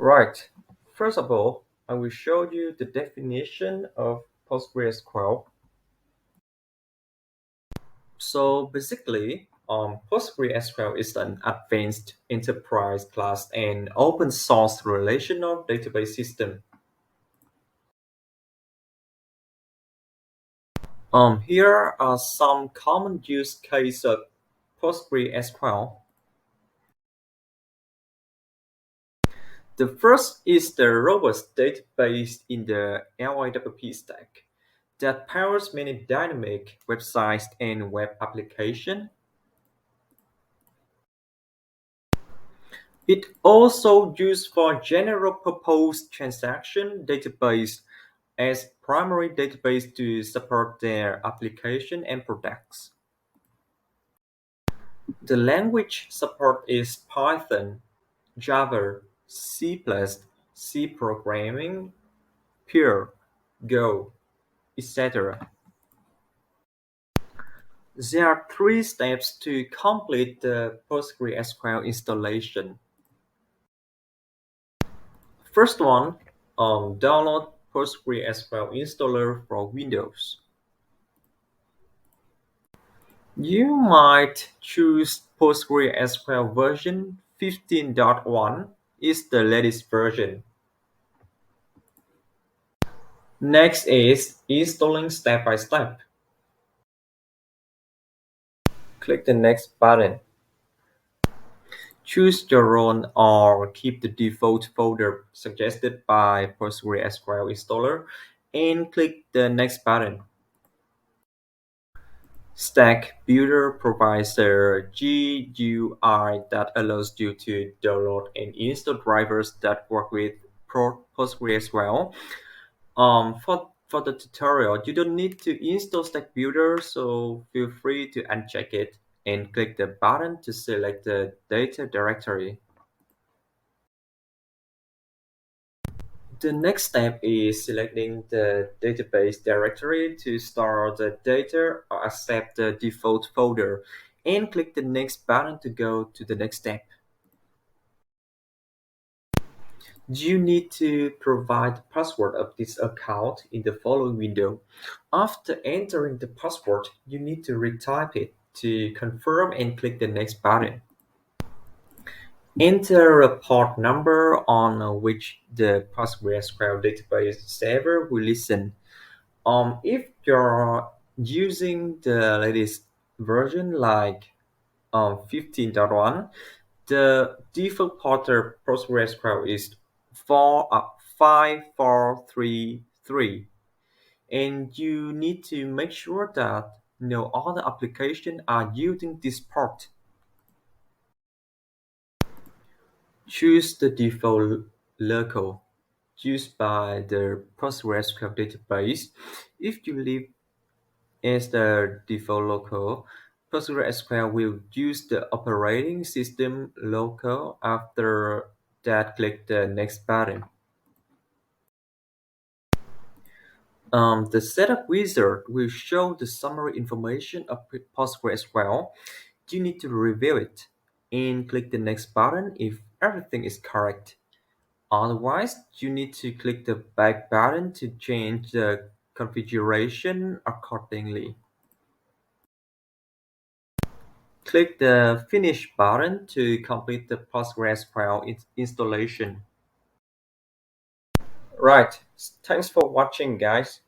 Right. First of all, I will show you the definition of PostgreSQL. So basically, PostgreSQL is an advanced enterprise class and open source relational database system. Here are some common use cases of PostgreSQL. The first is the robust database in the LIWP stack that powers many dynamic websites and web applications. It also used for general purpose transaction database as primary database to support their application and products. The language support is Python, Java, C++, C programming, Pure, Go, etc. There are three steps to complete the PostgreSQL installation. First one, download PostgreSQL installer for Windows. You might choose PostgreSQL version 15.1 is the latest version. Next is installing step by step. Click the next button. Choose your own or keep the default folder suggested by PostgreSQL installer and click the next button. Stack Builder provides a GUI that allows you to download and install drivers that work with PostgreSQL. For the tutorial, you don't need to install Stack Builder, so feel free to uncheck it and click the button to select the data directory. The next step is selecting the database directory to store the data or accept the default folder, and click the next button to go to the next step. You need to provide the password of this account in the following window. After entering the password, you need to retype it to confirm and click the next button. Enter a port number on which the PostgreSQL database server will listen. If you're using the latest version like 15.1, the default port of PostgreSQL is 5433, and you need to make sure that no other applications are using this port. Choose the default local used by the PostgreSQL database. If you leave as the default local, PostgreSQL will use the operating system local. After that, click the next button. The setup wizard will show the summary information of PostgreSQL. You need to review it and click the next button if everything is correct. Otherwise, you need to click the back button to change the configuration accordingly. Click the Finish button to complete the PostgreSQL installation. Right, thanks for watching, guys.